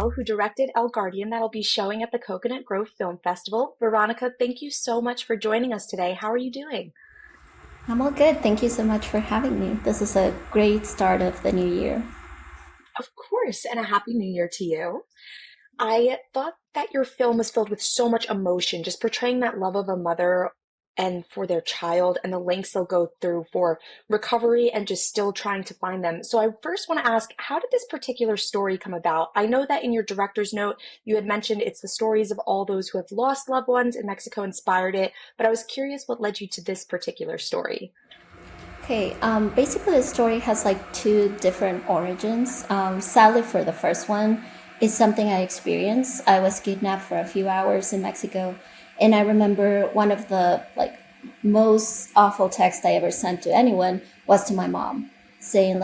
Maciel, who directed El Guardian that'll be showing at the Coconut Grove Film Festival. Veronica, thank you so much for joining us today. How are you doing? I'm all good. Thank you so much for having me. This is a great start of the new year. Of course, and a happy new year to you. I thought that your film was filled with so much emotion, just portraying that love of a mother and for their child and the lengths they'll go through for recovery and just still trying to find them. So I first want to ask, how did this particular story come about? I know that in your director's note, you had mentioned it's the stories of all those who have lost loved ones in Mexico inspired it, but I was curious what led you to this particular story. Okay, basically, the story has like two different origins. Sadly, for the first one, it's something I experienced. I was kidnapped for a few hours in Mexico, and I remember one of the most awful texts I ever sent to anyone was to my mom, saying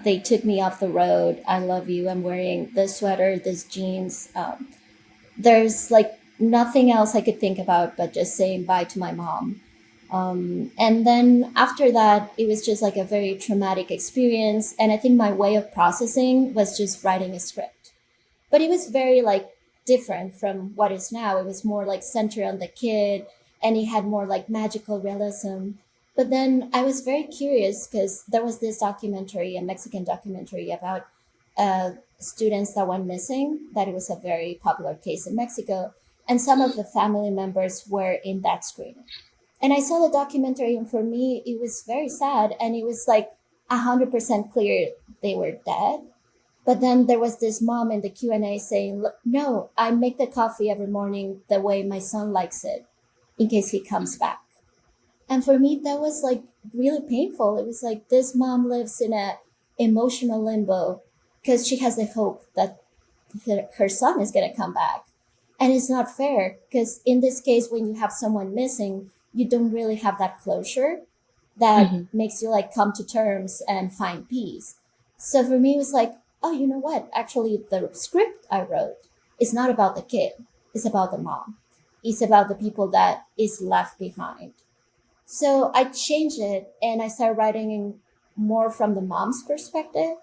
they took me off the road. I love you. I'm wearing this sweater, this jeans. There's like nothing else I could think about but just saying bye to my mom. And then after that, it was just like a very traumatic experience. And I think my way of processing was just writing a script. But it was very different from what is now. It was more like centered on the kid and it had more like magical realism. But then I was very curious because there was this documentary, a Mexican documentary about students that went missing, that it was a very popular case in Mexico. And some of the family members were in that screening. And I saw the documentary, and for me, it was very sad. And it was like 100% clear they were dead. But then there was this mom in the Q&A saying, "Look, no, I make the coffee every morning the way my son likes it in case he comes back." And for me, that was like really painful. It was like this mom lives in a emotional limbo because she has the hope that her son is going to come back. And it's not fair because in this case, when you have someone missing, you don't really have that closure that Hmm. makes you like come to terms and find peace. So for me, it was like, oh, you know what? Actually, the script I wrote is not about the kid. It's about the mom. It's about the people that is left behind. So I changed it and I started writing in more from the mom's perspective.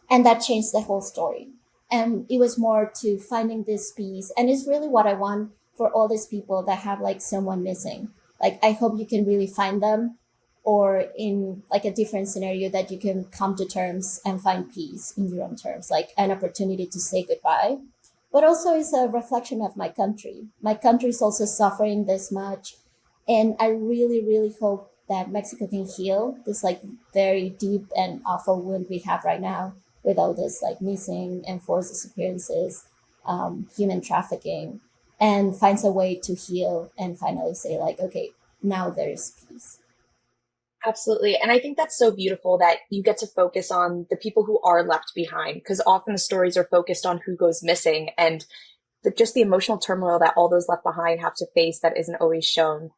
And that changed the whole story. And it was more to finding this peace. And it's really what I want for all these people that have like someone missing. Like, I hope you can really find them, or in like a different scenario that you can come to terms and find peace in your own terms, like an opportunity to say goodbye. But also it's a reflection of my country. My country is also suffering this much. And I really, really hope that Mexico can heal this like very deep and awful wound we have right now with all this like missing and forced disappearances, human trafficking, and finds a way to heal and finally say like, okay, now there's peace. Absolutely. And I think that's so beautiful that you get to focus on the people who are left behind, because often the stories are focused on who goes missing and just the emotional turmoil that all those left behind have to face that isn't always shown.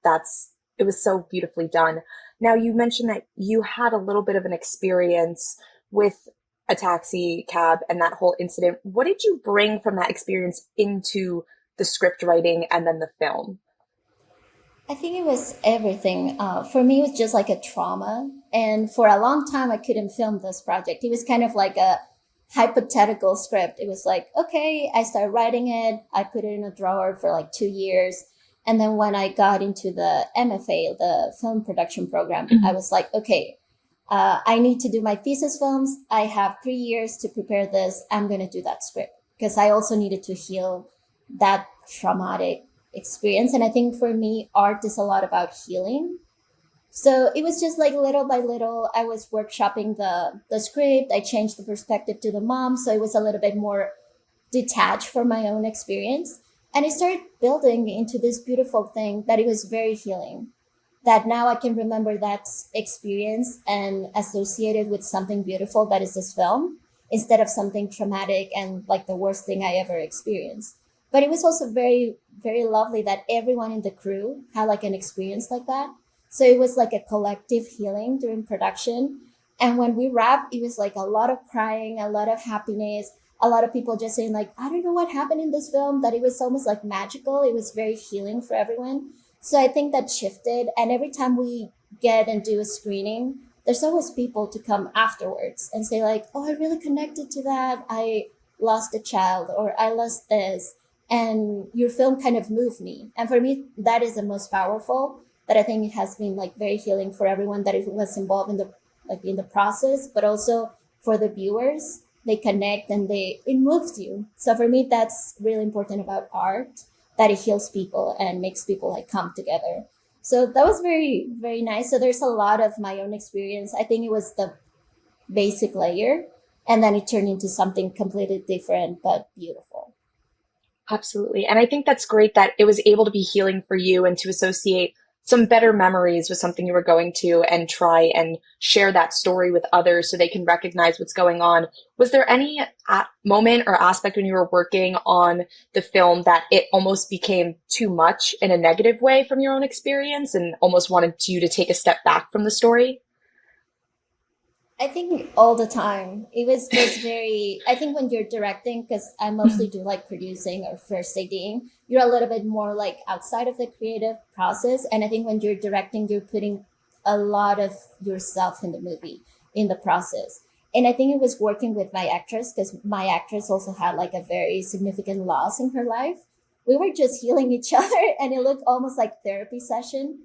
It was so beautifully done. Now, you mentioned that you had a little bit of an experience with a taxi cab and that whole incident. What did you bring from that experience into the script writing and then the film? I think it was everything. For me, it was just like a trauma. And for a long time, I couldn't film this project. It was kind of like a hypothetical script. It was like, okay, I started writing it. I put it in a drawer for like 2 years. And then when I got into the MFA, the film production program, I Mhm. was like, okay, I need to do my thesis films. I have 3 years to prepare this. I'm going to do that script because I also needed to heal that traumatic experience. And I think for me, art is a lot about healing. So it was just like little by little, I was workshopping the script. I changed the perspective to the mom. So it was a little bit more detached from my own experience. And it started building into this beautiful thing that it was very healing. That now I can remember that experience and associate it with something beautiful that is this film instead of something traumatic and like the worst thing I ever experienced. But it was also very, very lovely that everyone in the crew had like an experience like that. So it was like a collective healing during production. And when we wrapped, it was like a lot of crying, a lot of happiness, a lot of people just saying like, I don't know what happened in this film, that it was almost like magical. It was very healing for everyone. So I think that shifted. And every time we get and do a screening, there's always people to come afterwards and say like, oh, I really connected to that. I lost a child or I lost this, and your film kind of moved me. And for me, that is the most powerful. That I think it has been like very healing for everyone that it was involved in the like in the process, but also for the viewers. They connect and they it moves you. So for me, that's really important about art, that it heals people and makes people like come together. So that was very, very nice. So there's a lot of my own experience. I think it was the basic layer, and then it turned into something completely different but beautiful. Absolutely. And I think that's great that it was able to be healing for you and to associate some better memories with something you were going to and try and share that story with others so they can recognize what's going on. Was there any moment or aspect when you were working on the film that it almost became too much in a negative way from your own experience and almost wanted you to take a step back from the story? I think all the time. It was just very, I think when you're directing, because I mostly do like producing or first ADing, you're a little bit more like outside of the creative process. And I think when you're directing, you're putting a lot of yourself in the movie, in the process. And I think it was working with my actress, because my actress also had like a very significant loss in her life. We were just healing each other, and it looked almost like therapy session,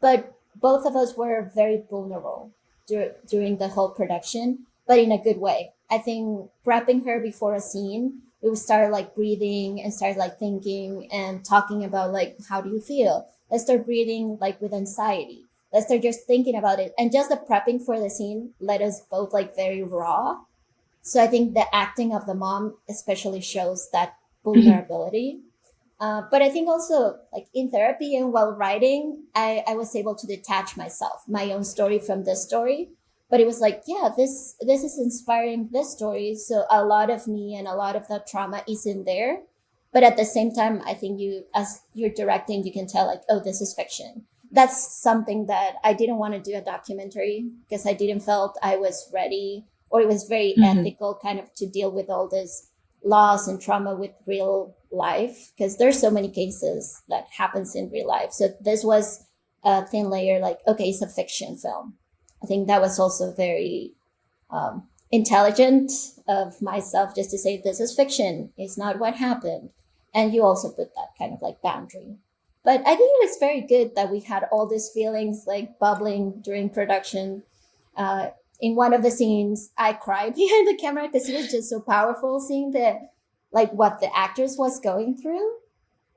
but both of us were very vulnerable during the whole production, but in a good way. I think prepping her before a scene, we would start like breathing and start like thinking and talking about like, how do you feel? Let's start breathing like with anxiety. Let's start just thinking about it. And just the prepping for the scene let us both like very raw. So I think the acting of the mom especially shows that vulnerability. But I think also like in therapy and while writing, I was able to detach myself, my own story from this story. But it was like, yeah, this is inspiring this story. So a lot of me and a lot of that trauma is in there. But at the same time, I think you, as you're directing, you can tell like, oh, this is fiction. That's something that I didn't want to do a documentary because I didn't felt I was ready, or it was very Mhm. ethical kind of to deal with all this loss and trauma with real life, because there's so many cases that happens in real life. So this was a thin layer, like, okay, it's a fiction film. I think that was also very intelligent of myself, just to say this is fiction, it's not what happened. And you also put that kind of like boundary. But I think it was very good that we had all these feelings like bubbling during production. uh, in one of the scenes, I cried behind the camera because it was just so powerful seeing the like what the actress was going through,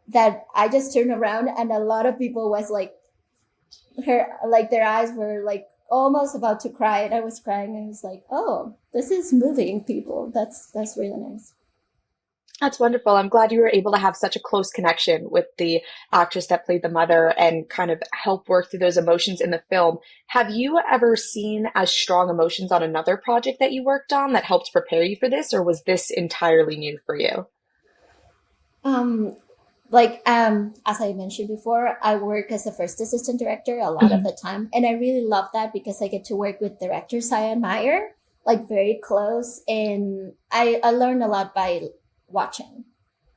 that I just turned around and a lot of people was like her like their eyes were like almost about to cry, and I was crying and I was like, oh, this is moving people. That's really nice. That's wonderful. I'm glad you were able to have such a close connection with the actress that played the mother and kind of help work through those emotions in the film. Have you ever seen as strong emotions on another project that you worked on that helped prepare you for this, or was this entirely new for you? Um, as I mentioned before, I work as a first assistant director a lot of Mhm. the time, and I really love that because I get to work with directors I admire, like very close, and I learn a lot by watching.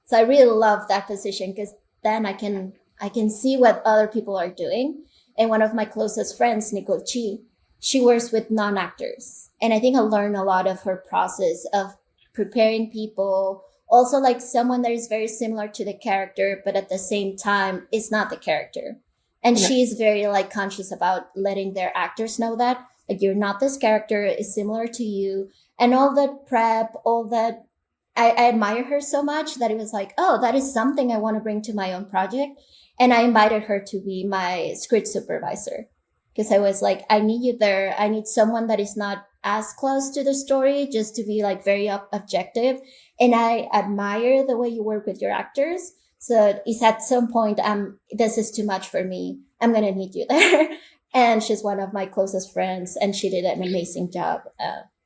So I really love that position because then I can see what other people are doing. And one of my closest friends, Nicole Chi, she works with non-actors, and I think I learned a lot of her process of preparing people. Also, like someone that is very similar to the character, but at the same time is not the character. And Yeah. she's very like conscious about letting their actors know that like you're not this character, is similar to you, and all that prep, all that I admire her so much that it was like, oh, that is something I want to bring to my own project. And I invited her to be my script supervisor because I was like, I need you there. I need someone that is not as close to the story, just to be like very objective. And I admire the way you work with your actors. So it's at some point, this is too much for me. I'm going to need you there. And she's one of my closest friends, and she did an amazing job,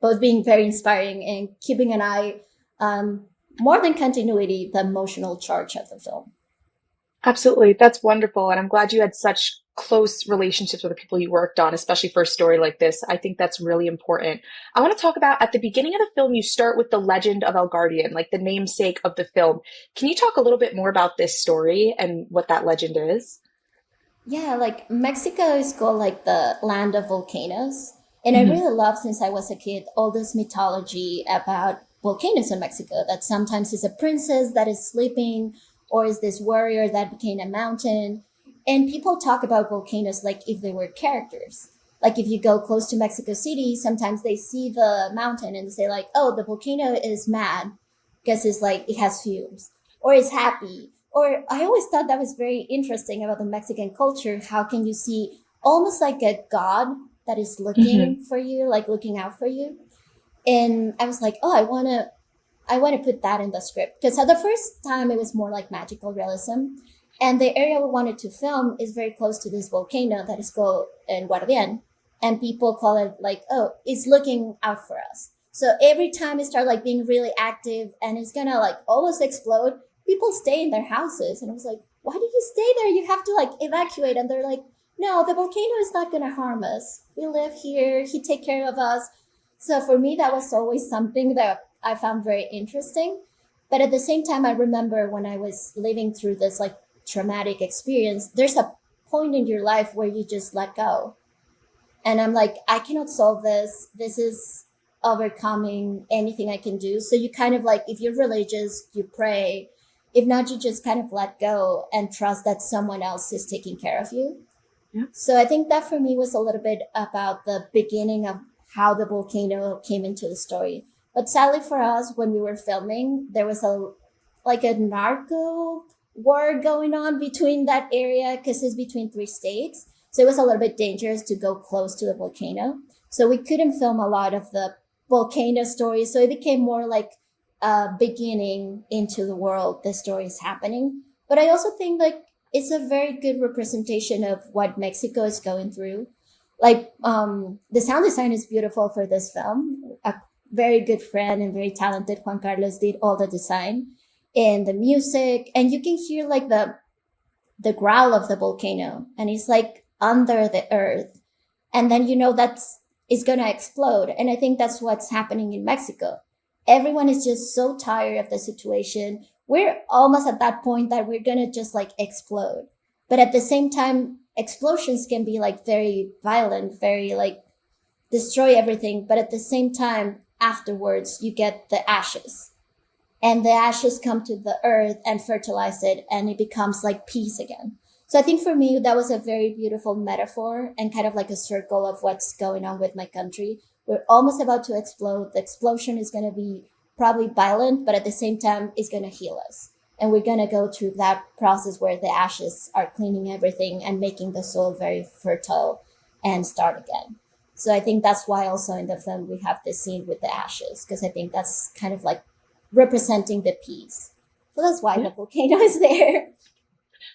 both being very inspiring and keeping an eye, more than continuity, the emotional charge of the film. Absolutely. That's wonderful. And I'm glad you had such close relationships with the people you worked on, especially for a story like this. I think that's really important. I want to talk about at the beginning of the film, you start with the legend of El Guardian, like the namesake of the film. Can you talk a little bit more about this story and what that legend is? Yeah, like Mexico is called like the land of volcanoes. And I Mhm. really love since I was a kid all this mythology about volcanoes in Mexico, that sometimes is a princess that is sleeping, or is this warrior that became a mountain. And people talk about volcanoes like if they were characters. Like if you go close to Mexico City, sometimes they see the mountain and they say like, oh, the volcano is mad because it's like it has fumes, or it's happy. Or I always thought that was very interesting about the Mexican culture. How can you see almost like a god that is Hmm. looking for you, like looking out for you? And I was like, oh, I want to put that in the script, because at the first time it was more like magical realism, and the area we wanted to film is very close to this volcano that is called in Guardián, and people call it like, oh, it's looking out for us. So every time it starts like being really active and it's gonna like almost explode, people stay in their houses, and I was like, why do you stay there? You have to like evacuate, and they're like, no, the volcano is not gonna harm us. We live here. He take care of us. So for me, that was always something that I found very interesting. But at the same time, I remember when I was living through this like traumatic experience, there's a point in your life where you just let go. And I'm like, I cannot solve this. This is overcoming anything I can do. So you kind of like, if you're religious, you pray. If not, you just kind of let go and trust that someone else is taking care of you. Yeah. So I think that for me was a little bit about the beginning of how the volcano came into the story. But sadly for us, when we were filming, there was a like a narco war going on between that area, because it's between three states. So it was a little bit dangerous to go close to the volcano. So we couldn't film a lot of the volcano stories. So it became more like a beginning into the world the story is happening. But I also think like it's a very good representation of what Mexico is going through. Like the sound design is beautiful for this film. A very good friend and very talented Juan Carlos did all the design and the music, and you can hear like the growl of the volcano, and it's like under the earth, and then you know that's it's gonna explode. And I think that's what's happening in Mexico. Everyone is just so tired of the situation. We're almost at that point that we're gonna just like explode. But at the same time, explosions can be like very violent, very like destroy everything. But at the same time, afterwards, you get the ashes, and the ashes come to the earth and fertilize it, and it becomes like peace again. So I think for me that was a very beautiful metaphor and kind of like a circle of what's going on with my country. We're almost about to explode. The explosion is going to be probably violent, but at the same time it's going to heal us, and we're going to go through that process where the ashes are cleaning everything and making the soil very fertile and start again. So I think that's why also in the film we have this scene with the ashes, because I think that's kind of like representing the peace. So that's why Yeah. the volcano is there.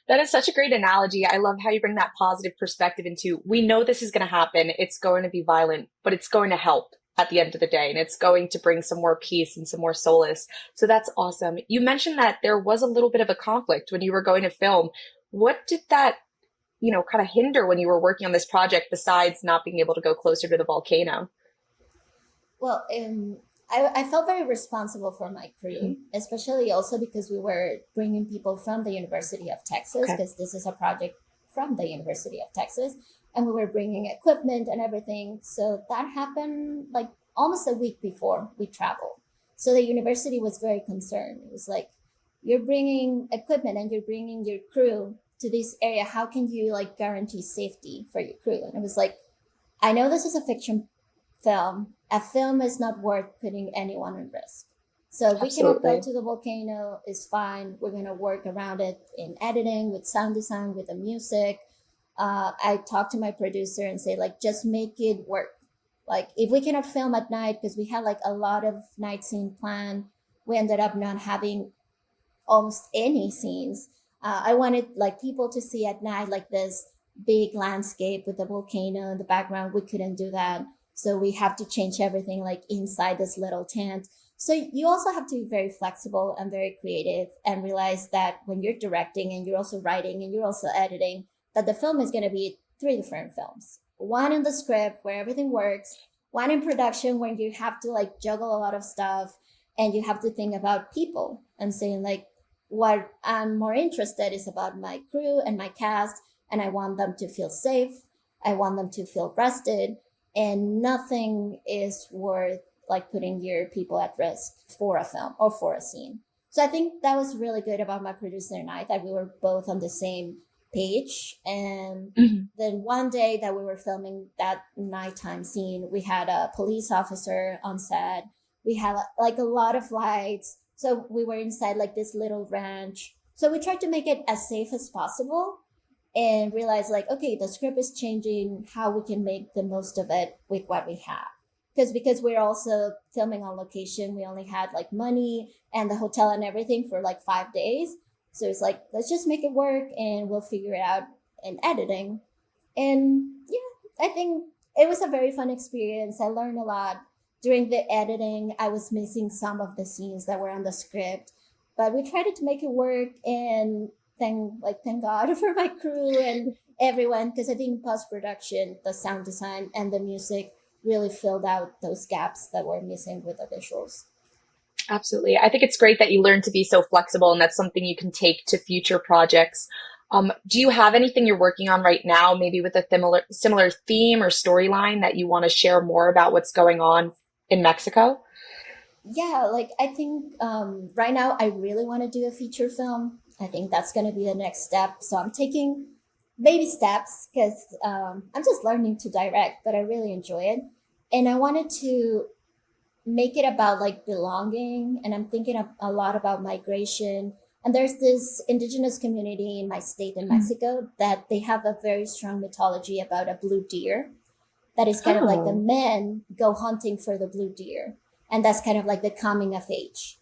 That is such a great analogy. I love how you bring that positive perspective into we know this is going to happen. It's going to be violent, but it's going to help at the end of the day. And it's going to bring some more peace and some more solace. So that's awesome. You mentioned that there was a little bit of a conflict when you were going to film. What did that, kind of hinder when you were working on this project besides not being able to go closer to the volcano? Well, I felt very responsible for my Mhm. crew, especially also because we were bringing people from the University of Texas, Okay. because this is a project from the University of Texas, and we were bringing equipment and everything. So that happened like almost a week before we traveled. So the university was very concerned. It was like, you're bringing equipment and you're bringing your crew to this area. How can you like guarantee safety for your crew? And it was like, I know this is a fiction film. A film is not worth putting anyone at risk. So if we cannot go Absolutely. to the volcano, it's fine. We're gonna work around it in editing, with sound design, with the music. I talked to my producer and say like, just make it work. Like if we cannot film at night, because we had like a lot of night scene planned, we ended up not having almost any scenes. I wanted like people to see at night like this big landscape with the volcano in the background. We couldn't do that, so we have to change everything like inside this little tent. So you also have to be very flexible and very creative, and realize that when you're directing and you're also writing and you're also editing, that the film is going to be three different films. One in the script where everything works, one in production when you have to like juggle a lot of stuff, and you have to think about people and saying like, what I'm more interested is about my crew and my cast, and I want them to feel safe. I want them to feel rested, and nothing is worth like putting your people at risk for a film or for a scene. So I think that was really good about my producer and I, that we were both on the same page. And Mhm. then one day that we were filming that nighttime scene, we had a police officer on set. We had like a lot of lights. So we were inside like this little ranch. So we tried to make it as safe as possible and realize like, okay, the script is changing, how we can make the most of it with what we have. Because we're also filming on location, we only had like money and the hotel and everything for like 5 days. So it's like, let's just make it work and we'll figure it out in editing. And yeah, I think it was a very fun experience. I learned a lot. During the editing, I was missing some of the scenes that were on the script, but we tried to make it work. And thank God for my crew and everyone, because I think post production, the sound design and the music really filled out those gaps that were missing with the visuals. Absolutely. I think it's great that you learn to be so flexible and that's something you can take to future projects. Do you have anything you're working on right now, maybe with a similar theme or storyline that you want to share more about what's going on in Mexico? Yeah, like I think right now I really want to do a feature film. I think that's going to be the next step. So I'm taking baby steps because I'm just learning to direct, but I really enjoy it. And I wanted to make it about like belonging. And I'm thinking a lot about migration. And there's this indigenous community in my state in Mm. Mexico that they have a very strong mythology about a blue deer that is kind of like the Oh. men go hunting for the blue deer. And that's kind of like the coming of age.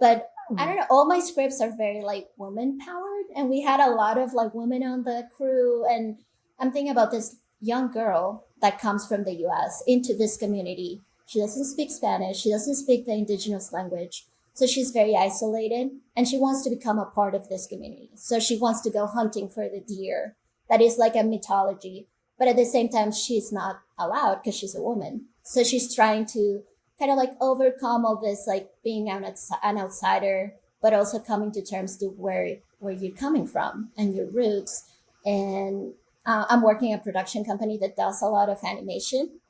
But I don't know, all my scripts are very like woman powered. And we had a lot of like women on the crew. And I'm thinking about this young girl that comes from the US into this community. She doesn't speak Spanish, she doesn't speak the indigenous language. So she's very isolated and she wants to become a part of this community. So she wants to go hunting for the deer. That is like a mythology. But at the same time, she's not allowed because she's a woman. So she's trying to kind of like overcome all this, like being an outsider, but also coming to terms to where you're coming from and your roots. And I'm working at a production company that does a lot of animation,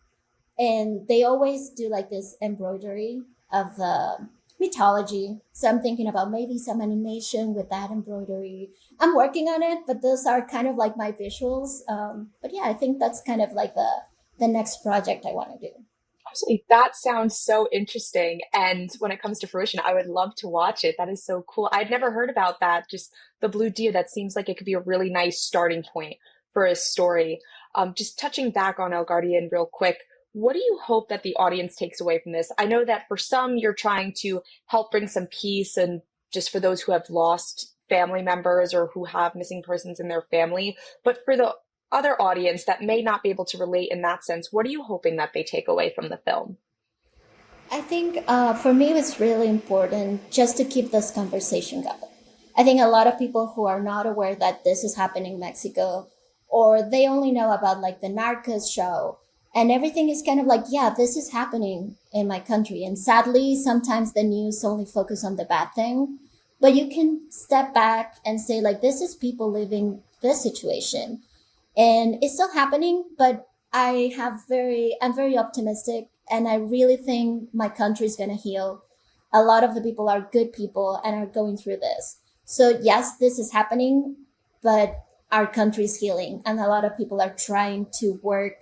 and they always do like this embroidery of mythology. So I'm thinking about maybe some animation with that embroidery. I'm working on it, but those are kind of like my visuals. But yeah, I think that's kind of like the next project I want to do. Absolutely. That sounds so interesting. And when it comes to fruition, I would love to watch it. That is so cool. I'd never heard about that. Just the blue deer. That seems like it could be a really nice starting point for a story. Just touching back on El Guardian real quick, what do you hope that the audience takes away from this? I know that for some, you're trying to help bring some peace and just for those who have lost family members or who have missing persons in their family. But for the other audience that may not be able to relate in that sense, what are you hoping that they take away from the film? I think for me, it's really important just to keep this conversation going. I think a lot of people who are not aware that this is happening in Mexico, or they only know about like the Narcos show, and everything is kind of like, yeah, this is happening in my country. And sadly, sometimes the news only focus on the bad thing, but you can step back and say like, this is people living this situation and it's still happening. But I'm very optimistic, and I really think my country is going to heal. A lot of the people are good people and are going through this. So yes, this is happening, but our country is healing and a lot of people are trying to work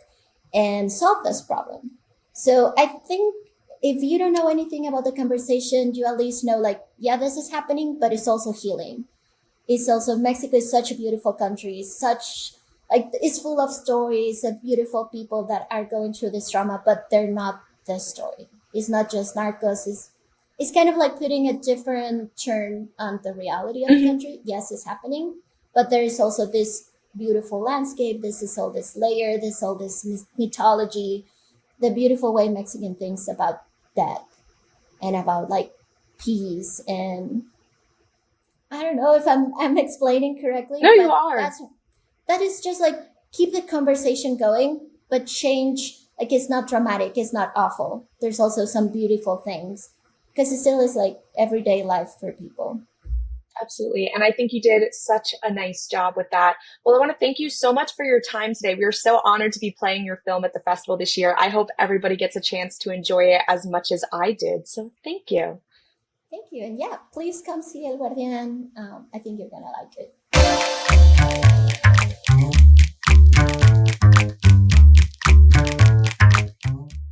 and solve this problem. So I think if you don't know anything about the conversation, you at least know like, yeah, this is happening, but it's also healing. It's also, Mexico is such a beautiful country, such like it's full of stories of beautiful people that are going through this trauma, but they're not the story. It's not just Narcos. It's kind of like putting a different turn on the reality of the Mhm. country. Yes, it's happening, but there is also this beautiful landscape. This is all this layer. This all this mythology. The beautiful way Mexican thinks about death and about like peace. And I don't know if I'm explaining correctly, No, you but are. that is just like keep the conversation going, but change. Like it's not dramatic, it's not awful. There's also some beautiful things because it still is like everyday life for people. Absolutely. And I think you did such a nice job with that. Well, I want to thank you so much for your time today. We are so honored to be playing your film at the festival this year. I hope everybody gets a chance to enjoy it as much as I did. So thank you. Thank you. And yeah, please come see El Guardián. I think you're going to like it.